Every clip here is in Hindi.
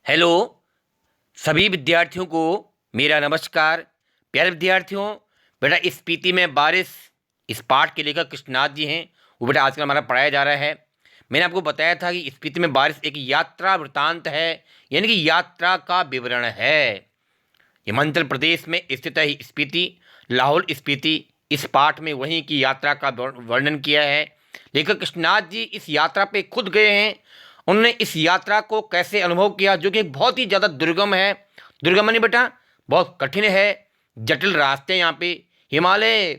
हेलो सभी विद्यार्थियों को मेरा नमस्कार। प्यारे विद्यार्थियों, बेटा स्पीति में बारिश इस पाठ के लेखक कृष्णनाथ जी हैं। वो बेटा आजकल हमारा पढ़ाया जा रहा है। मैंने आपको बताया था कि स्पीति में बारिश एक यात्रा वृत्तांत है, यानी कि यात्रा का विवरण है। हिमाचल प्रदेश में स्थित है स्पीति, लाहौल स्पीति। इस पाठ में वहीं की यात्रा का वर्णन किया है। लेखक कृष्णनाथ जी इस यात्रा पे खुद गए हैं। उन्होंने इस यात्रा को कैसे अनुभव किया, जो कि बहुत ही ज़्यादा दुर्गम है। दुर्गम नहीं बेटा, बहुत कठिन है, जटिल रास्ते यहाँ पे हिमालय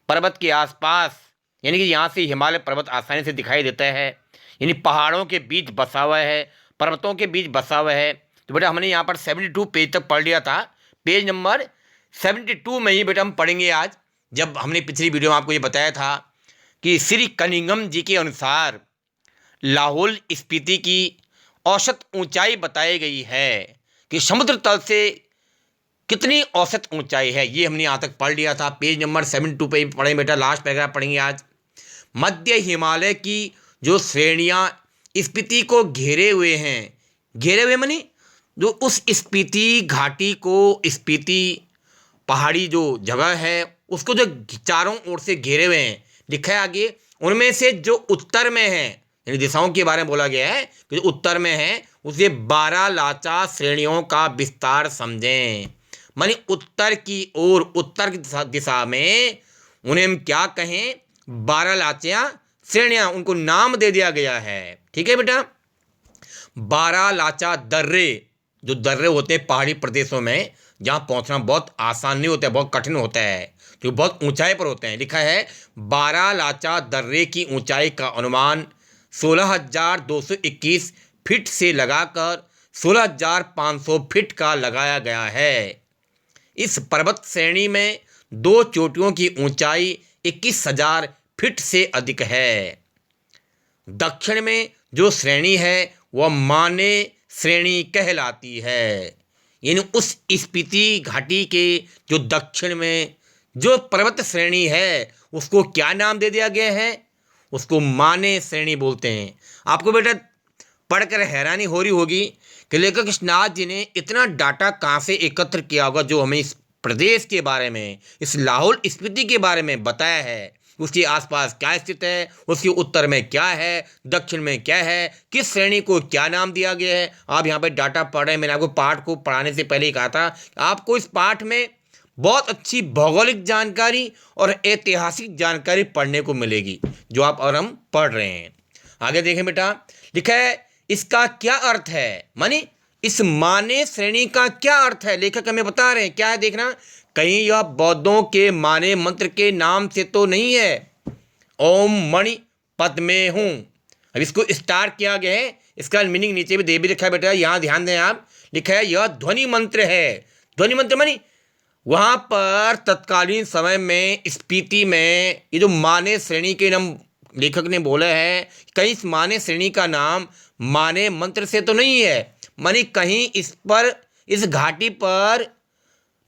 पर्वत के आसपास, यानी कि यहाँ से हिमालय पर्वत आसानी से दिखाई देता है। यानी पहाड़ों के बीच बसा हुआ है, पर्वतों के बीच बसा हुआ है। तो बेटा हमने यहाँ पर 72 पेज तक पढ़ लिया था। पेज नंबर 72 में ही बेटा हम पढ़ेंगे आज। जब हमने पिछली वीडियो में आपको ये बताया था कि श्री कनिंघम जी के अनुसार लाहौल स्पीति की औसत ऊंचाई बताई गई है कि समुद्र तल से कितनी औसत ऊंचाई है, ये हमने यहाँ तक पढ़ लिया था। पेज नंबर 72 पे पढ़ें बेटा, लास्ट पैराग्राफ पढ़ेंगे आज। मध्य हिमालय की जो श्रेणियाँ स्पीति को घेरे हुए हैं, घेरे हुए मानी जो उस स्पीति घाटी को, स्पीति पहाड़ी जो जगह है उसको जो चारों ओर से घेरे हुए हैं, लिखा है आगे, उनमें से जो उत्तर में है, यानी दिशाओं के बारे में बोला गया है कि जो उत्तर में है उसे 12 लाचा श्रेणियों का विस्तार समझें। मानी उत्तर की ओर, उत्तर की दिशा में उन्हें हम क्या कहें, 12 लाचा श्रेणियां, उनको नाम दे दिया गया है। ठीक है बेटा। 12 लाचा दर्रे, जो दर्रे होते हैं पहाड़ी प्रदेशों में, जहाँ पहुँचना बहुत आसान नहीं होता है, बहुत कठिन होता है, जो बहुत ऊंचाई पर होते हैं। लिखा है 12 लाचा दर्रे की ऊंचाई का अनुमान 16,221 फीट से लगाकर 16,500 फीट का लगाया गया है। इस पर्वत श्रेणी में दो चोटियों की ऊंचाई 21,000 फीट से अधिक है। दक्षिण में जो श्रेणी है वह माने श्रेणी कहलाती है। यानी उस स्पीति घाटी के जो दक्षिण में जो पर्वत श्रेणी है उसको क्या नाम दे दिया गया है, उसको माने श्रेणी बोलते हैं। आपको बेटा पढ़कर हैरानी हो रही होगी कि लेखक कृष्णनाथ जी ने इतना डाटा कहाँ से एकत्र किया होगा, जो हमें इस प्रदेश के बारे में, इस लाहौल स्पीति के बारे में बताया है। उसके आसपास क्या स्थित है, उसके उत्तर में क्या है, दक्षिण में क्या है, किस श्रेणी को क्या नाम दिया गया है। आप यहाँ पे डाटा पढ़ रहे हैं। मैंने आपको पाठ को पढ़ाने से पहले ही कहा था आपको इस पाठ में बहुत अच्छी भौगोलिक जानकारी और ऐतिहासिक जानकारी पढ़ने को मिलेगी, जो आप और हम पढ़ रहे हैं। आगे देखें बेटा, लिखा है इसका क्या अर्थ है, माने इस माने श्रेणी का क्या अर्थ है, लेखक हमें बता रहे हैं। क्या है देखना, कहीं यह बौद्धों के माने मंत्र के नाम से तो नहीं है। ओम मणि पद में हूँ। अब इसको स्टार्ट किया गया है, इसका मीनिंग नीचे भी दे भी रखा है बेटा, यहाँ ध्यान दें आप। लिखा है यह ध्वनि मंत्र है। ध्वनि मंत्र मानी वहाँ पर तत्कालीन समय में स्पीति में ये जो माने श्रेणी के नाम लेखक ने बोला है, कहीं इस माने श्रेणी का नाम माने मंत्र से तो नहीं है, मानी कहीं इस पर, इस घाटी पर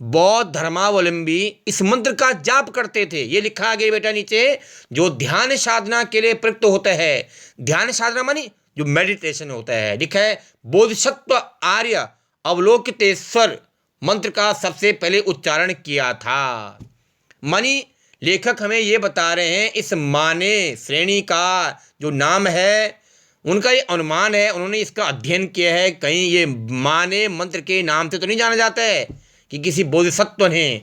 बौद्ध धर्मावलंबी इस मंत्र का जाप करते थे। ये लिखा गया बेटा नीचे, जो ध्यान साधना के लिए प्रयुक्त होता है। ध्यान साधना मानी जो मेडिटेशन होता है। लिखा है बोधिसत्व आर्य अवलोकितेश्वर मंत्र का सबसे पहले उच्चारण किया था। मानी लेखक हमें ये बता रहे हैं इस माने श्रेणी का जो नाम है, उनका ये अनुमान है, उन्होंने इसका अध्ययन किया है, कहीं ये माने मंत्र के नाम से तो नहीं जाना जाता है कि किसी बोधिसत्व ने,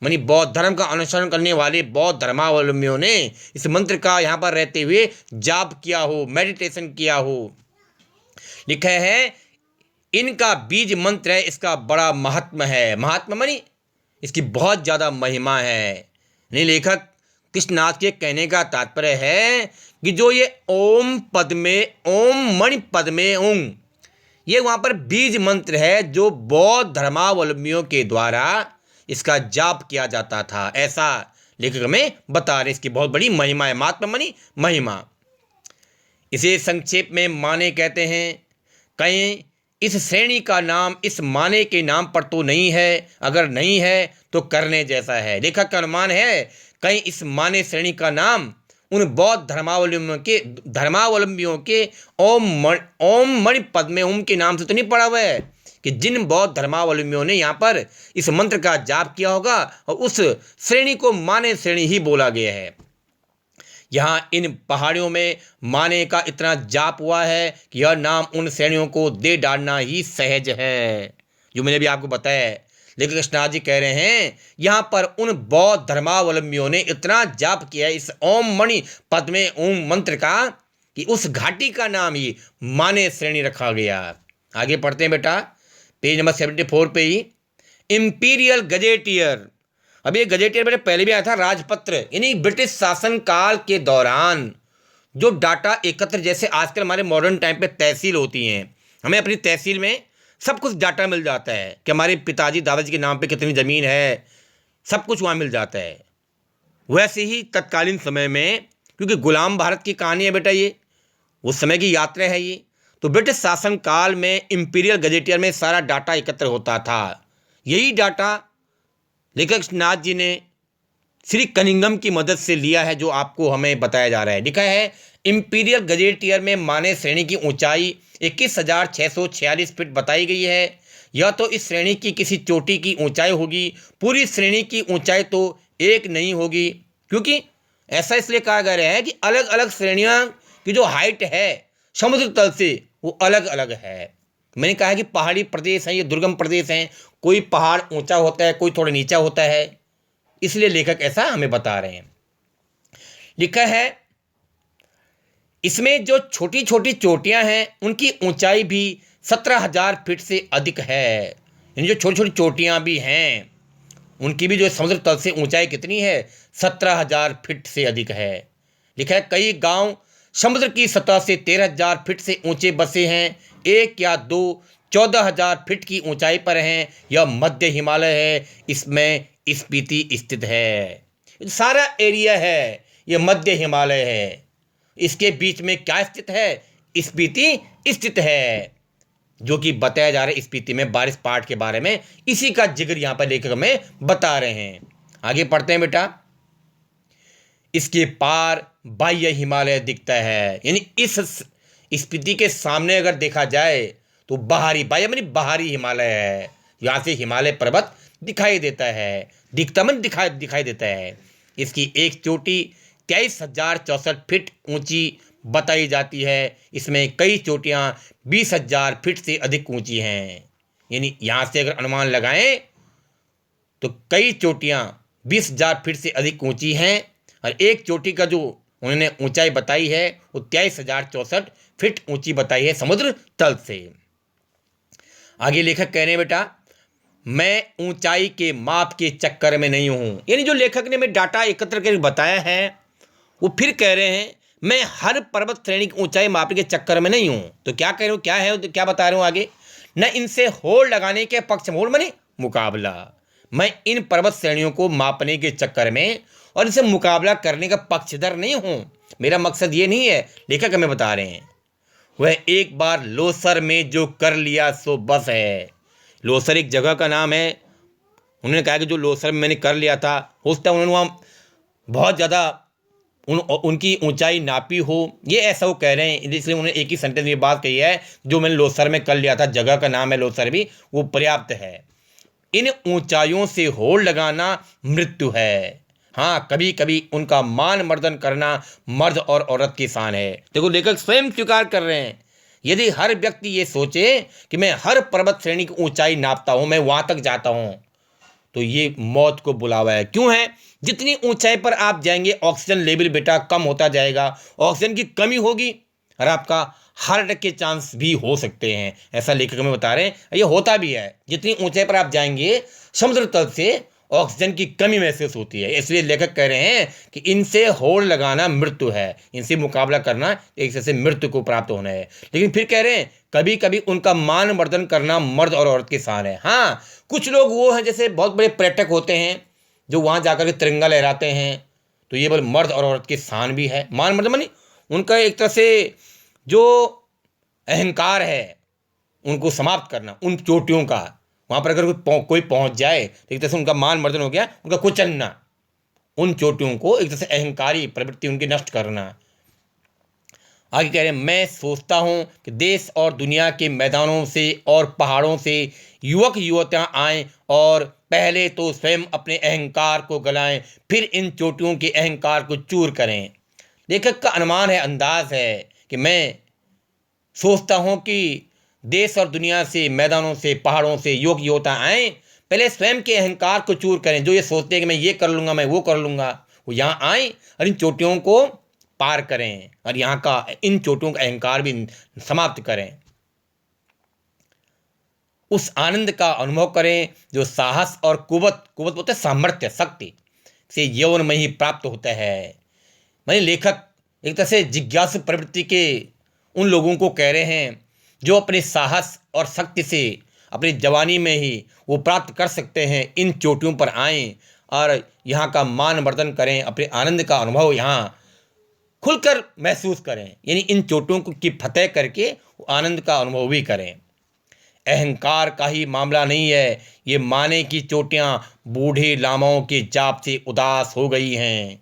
मानी बौद्ध धर्म का अनुसरण करने वाले बौद्ध धर्मावलंबियों ने इस मंत्र का यहाँ पर रहते हुए जाप किया हो, मेडिटेशन किया हो। लिखा है इनका बीज मंत्र है, इसका बड़ा महात्मा है। महात्मा मानी इसकी बहुत ज़्यादा महिमा है। नहीं, लेखक कृष्णनाथ के कहने का तात्पर्य है कि जो ये ओम पद में, ओम मणि पद में ओम, ये वहाँ पर बीज मंत्र है जो बौद्ध धर्मावलंबियों के द्वारा इसका जाप किया जाता था, ऐसा लेखक हमें बता रहे। इसकी बहुत बड़ी महिमा है। महात्मा मानी महिमा। इसे संक्षेप में माने कहते हैं। कहीं इस श्रेणी का नाम इस माने के नाम पर तो नहीं है, अगर नहीं है तो करने जैसा है। लेखक का अनुमान है कहीं इस माने श्रेणी का नाम उन बौद्ध धर्मावलंबियों के ओम मणि पद में ओम के नाम से तो नहीं पड़ा हुआ है कि जिन बौद्ध धर्मावलंबियों ने यहाँ पर इस मंत्र का जाप किया होगा और उस श्रेणी को माने श्रेणी ही बोला गया है। यहाँ इन पहाड़ियों में माने का इतना जाप हुआ है कि यह नाम उन श्रेणियों को दे डालना ही सहज है, जो मैंने भी आपको बताया है। लेकिन कृष्णनाथ जी कह रहे हैं यहाँ पर उन बौद्ध धर्मावलंबियों ने इतना जाप किया है इस ओम मणि पद में ओम मंत्र का कि उस घाटी का नाम ही माने श्रेणी रखा गया। आगे पढ़ते हैं बेटा, पेज नंबर 74 पे ही इंपीरियल गजेटियर। अब ये गजेटियर मेरे पहले भी आया था, राजपत्र, यानी ब्रिटिश शासन काल के दौरान जो डाटा एकत्र, जैसे आजकल हमारे मॉडर्न टाइम पे तहसील होती हैं, हमें अपनी तहसील में सब कुछ डाटा मिल जाता है कि हमारे पिताजी दादाजी के नाम पे कितनी ज़मीन है, सब कुछ वहाँ मिल जाता है। वैसे ही तत्कालीन समय में, क्योंकि गुलाम भारत की कहानी है बेटा, ये उस समय की यात्रा है ये, तो ब्रिटिश शासन काल में इंपीरियल गजेटियर में सारा डाटा एकत्र होता था। यही डाटा लेखक नाथ जी ने श्री कनिंघम की मदद से लिया है, जो आपको हमें बताया जा रहा है। लिखा है इंपीरियल गजेटियर में माने श्रेणी की ऊंचाई 21,646 फीट बताई गई है। यह तो इस श्रेणी की किसी चोटी की ऊंचाई होगी, पूरी श्रेणी की ऊंचाई तो एक नहीं होगी, क्योंकि ऐसा इसलिए कहा गया है कि अलग अलग श्रेणियों की जो हाइट है समुद्र तल से वो अलग अलग है। मैंने कहा है कि पहाड़ी प्रदेश हैं, ये दुर्गम प्रदेश हैं, कोई पहाड़ ऊंचा होता है, कोई थोड़ा नीचा होता है, इसलिए लेखक ऐसा हमें बता रहे हैं। लिखा है इसमें जो छोटी छोटी चोटियां हैं उनकी ऊंचाई भी 17,000 फीट से अधिक है। यानी जो छोटी छोटी चोटियां भी हैं उनकी भी जो समुद्र तल से ऊंचाई कितनी है, 17,000 फीट से अधिक है। लिखा है कई गांव समुद्र की सतह से 13,000 फीट से ऊंचे बसे हैं, एक या दो 14,000 फीट की ऊंचाई पर हैं। यह मध्य हिमालय है, इसमें स्पीति स्थित है। सारा एरिया है यह मध्य हिमालय है, इसके बीच में क्या स्थित है, स्पीति स्थित है, जो कि बताया जा रहा है स्पीति में बारिश पाठ के बारे में। इसी का जिक्र यहाँ पर लेखक हमें बता रहे हैं। आगे पढ़ते हैं बेटा, इसके पार बाह्य हिमालय दिखता है, यानी इस स्पीति के सामने अगर देखा जाए तो बाहरी, बाह्य यानी बाहरी हिमालय है, यहाँ से हिमालय पर्वत दिखाई देता है, दिखता मन दिखाई देता है। इसकी एक चोटी 23,064 फीट ऊंची बताई जाती है, इसमें कई चोटियाँ 20,000 फीट से अधिक ऊंची हैं। यानी यहाँ से अगर अनुमान लगाएं तो कई चोटियाँ 20,000 फीट से अधिक ऊंची हैं, और एक चोटी का जो उन्होंने ऊंचाई बताई है वो 23,064 फीट ऊंची बताई है समुद्र तल से। आगे लेखक कह रहे हैं बेटा, मैं ऊंचाई के माप के चक्कर में नहीं हूँ। यानी जो लेखक ने मैं डाटा एकत्र करके बताया है वो फिर कह रहे हैं मैं हर पर्वत श्रेणी की ऊंचाई मापने के चक्कर में नहीं हूँ। तो क्या कह रहे हूँ, क्या है, तो क्या बता रहा हूँ आगे, न इनसे होड़ लगाने के पक्ष में, होड़ माने मुकाबला, मैं इन पर्वत श्रेणियों को मापने के चक्कर में और इनसे मुकाबला करने का पक्षधर नहीं हूँ। मेरा मकसद ये नहीं है, लेखक हमें बता रहे हैं। वह एक बार लोसर में जो कर लिया सो बस है। लोसर एक जगह का नाम है। उन्होंने कहा कि जो लोसर में मैंने कर लिया था, हो सकता है उन्होंने वहाँ बहुत ज़्यादा उनकी ऊंचाई नापी हो, ये ऐसा वो कह रहे हैं, इसलिए उन्होंने एक ही सेंटेंस में बात कही है, जो मैंने लोसर में कर लिया था, जगह का नाम है लोसर भी, वो पर्याप्त है। इन ऊंचाइयों से होड़ लगाना मृत्यु है। हाँ, कभी कभी उनका मान मर्दन करना मर्द और औरत की शान है। देखो लेखक स्वयं स्वीकार कर रहे हैं, यदि हर व्यक्ति ये सोचे कि मैं हर पर्वत श्रेणी की ऊंचाई नापता हूँ, मैं वहाँ तक जाता हूँ, तो ये मौत को बुलावा है। क्यों है, जितनी ऊंचाई पर आप जाएंगे ऑक्सीजन लेवल बेटा कम होता जाएगा, ऑक्सीजन की कमी होगी और आपका हार्ट अटैक के चांस भी हो सकते हैं। ऐसा लेखक हमें बता रहे हैं, ये होता भी है। जितनी ऊंचाई पर आप जाएंगे समुद्र तल से ऑक्सीजन की कमी महसूस होती है, इसलिए लेखक कह रहे हैं कि इनसे होड़ लगाना मृत्यु है, इनसे मुकाबला करना एक से मृत्यु को प्राप्त होना है। लेकिन फिर कह रहे हैं कभी कभी उनका मान मर्दन करना मर्द और औरत की शान है। हाँ, कुछ लोग वो हैं जैसे बहुत बड़े पर्यटक होते हैं जो वहाँ जाकर के तिरंगा लहराते हैं, तो ये बोले मर्द और औरत की शान भी है। मान मर्दन मानी उनका एक तरह से जो अहंकार है उनको समाप्त करना, उन चोटियों का, वहाँ पर अगर कोई पहुँच जाए तो एक तरह से उनका मान मर्दन हो गया, उनका कुचलना, उन चोटियों को एक तरह से अहंकारी प्रवृत्ति उनकी नष्ट करना। आगे कह रहे हैं, मैं सोचता हूँ कि देश और दुनिया के मैदानों से और पहाड़ों से युवक युवतियाँ आएँ और पहले तो स्वयं अपने अहंकार को गलाएं, फिर इन चोटियों के अहंकार को चूर करें। लेखक का अनुमान है, अंदाज है कि मैं सोचता हूँ कि देश और दुनिया से, मैदानों से, पहाड़ों से युवक युवता आएँ, पहले स्वयं के अहंकार को चूर करें। जो ये सोचते हैं कि मैं ये कर लूँगा, मैं वो कर लूँगा, वो यहाँ आएँ और इन चोटियों को पार करें और यहाँ का इन चोटियों का अहंकार भी समाप्त करें। उस आनंद का अनुभव करें जो साहस और कुवत बोलते सामर्थ्य, शक्ति से यौवन में ही प्राप्त होता है। माने लेखक एक तरह से जिज्ञासु प्रवृत्ति के उन लोगों को कह रहे हैं जो अपने साहस और शक्ति से अपनी जवानी में ही वो प्राप्त कर सकते हैं, इन चोटियों पर आएँ और यहाँ का मान वर्धन करें, अपने आनंद का अनुभव यहाँ खुलकर महसूस करें, यानी इन चोटों की फतेह करके आनंद का अनुभव भी करें। अहंकार का ही मामला नहीं है, ये माने की चोटियाँ बूढ़े लामाओं के जाप से उदास हो गई हैं।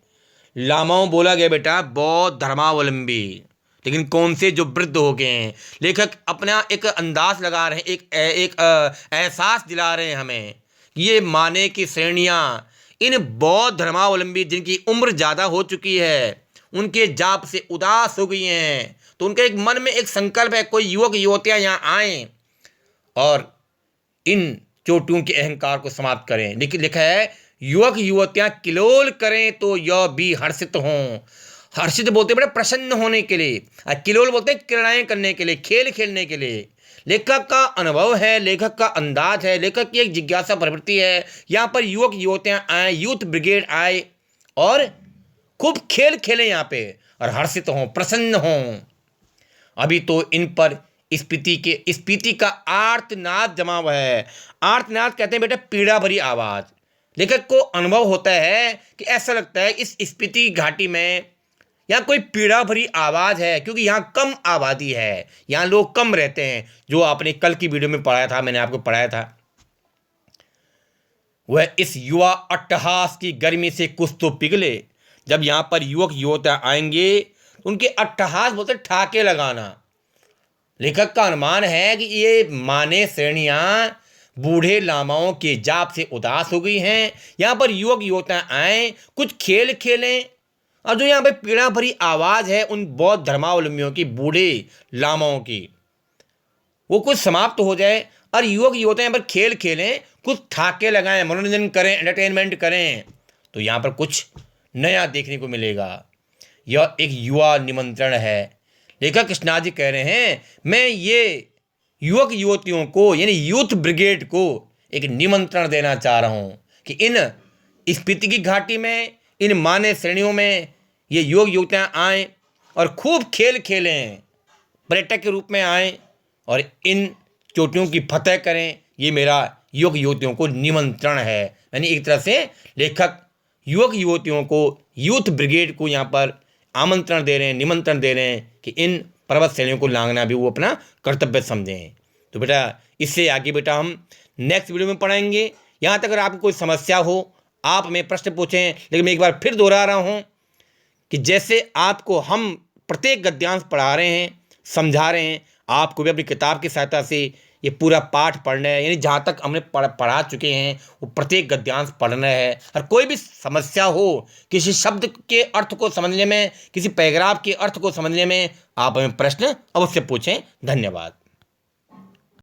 लामाओं बोला गया बेटा बौद्ध धर्मावलंबी, लेकिन कौन से, जो वृद्ध हो गए हैं। लेखक अपना एक अंदाज लगा रहे हैं, एक एहसास दिला रहे हैं हमें, ये माने की श्रेणियाँ इन बौद्ध धर्मावलंबी जिनकी उम्र ज़्यादा हो चुकी है, उनके जाप से उदास हो गई हैं। तो उनके एक मन में एक संकल्प है, कोई युवक युवतियाँ यहाँ आएँ और इन चोटियों के अहंकार को समाप्त करें। लेकिन लिखा है, युवक युवतियाँ किलोल करें तो यह भी हर्षित हों। हर्षित बोलते बड़े प्रसन्न होने के लिए, और किलोल बोलते क्रीड़ाएँ करने के लिए, खेल खेलने के लिए। लेखक का अनुभव है, लेखक का अंदाज है, लेखक की एक जिज्ञासा प्रवृत्ति है। यहाँ पर युवक युवतियाँ आए, यूथ ब्रिगेड आए और खूब खेल खेलें यहाँ पे और हर्षित हों, प्रसन्न हों। अभी तो इन पर स्पीति का आर्तनाद जमा हुआ है। आर्तनाद कहते हैं बेटा पीड़ा भरी आवाज़। लेखक को अनुभव होता है कि ऐसा लगता है इस स्पीति घाटी में यहाँ कोई पीड़ा भरी आवाज़ है, क्योंकि यहाँ कम आबादी है, यहाँ लोग कम रहते हैं। जो आपने कल की वीडियो में पढ़ाया था, मैंने आपको पढ़ाया था, वह इस युवा अट्टहास की गर्मी से कुछ तो पिघले। जब यहाँ पर युवक युवतियाँ आएंगे, उनके अट्टहास बोलते ठाके लगाना। लेखक का अनुमान है कि ये माने श्रेणियाँ बूढ़े लामाओं के जाप से उदास हो गई हैं। यहाँ पर युवक युवतियाँ आएँ, कुछ खेल खेलें, और जो यहाँ पर पीड़ा भरी आवाज़ है उन बौद्ध धर्मावलंबियों की, बूढ़े लामाओं की, वो कुछ समाप्त हो जाए और युवक युवतियाँ यहाँ पर खेल खेलें, कुछ ठाके लगाएं, मनोरंजन करें, एंटरटेनमेंट करें, तो यहाँ पर कुछ नया देखने को मिलेगा। यह एक युवा निमंत्रण है। लेखक कृष्णा जी कह रहे हैं, मैं ये युवक युवतियों को यानी यूथ ब्रिगेड को एक निमंत्रण देना चाह रहा हूँ कि इन स्पीति की घाटी में, इन माने श्रेणियों में ये युवक युवतियाँ आएँ और खूब खेल खेलें, पर्यटक के रूप में आएँ और इन चोटियों की फतेह करें। ये मेरा युवक युवतियों को निमंत्रण है। यानी एक तरह से लेखक युवक युवतियों को, यूथ ब्रिगेड को यहाँ पर आमंत्रण दे रहे हैं, निमंत्रण दे रहे हैं कि इन पर्वत श्रेणियों को लांघना भी वो अपना कर्तव्य समझें। तो बेटा इससे आगे बेटा हम नेक्स्ट वीडियो में पढ़ाएंगे। यहाँ तक अगर आपको कोई समस्या हो, आप हमें प्रश्न पूछें। लेकिन मैं एक बार फिर दोहरा रहा हूँ कि जैसे आपको हम प्रत्येक गद्यांश पढ़ा रहे हैं, समझा रहे हैं, आपको भी अपनी किताब की सहायता से ये पूरा पाठ पढ़ना है। यानी जहाँ तक हमने पढ़ा चुके हैं वो प्रत्येक गद्यांश पढ़ना है। और कोई भी समस्या हो, किसी शब्द के अर्थ को समझने में, किसी पैराग्राफ के अर्थ को समझने में, आप हमें प्रश्न अवश्य पूछें। धन्यवाद।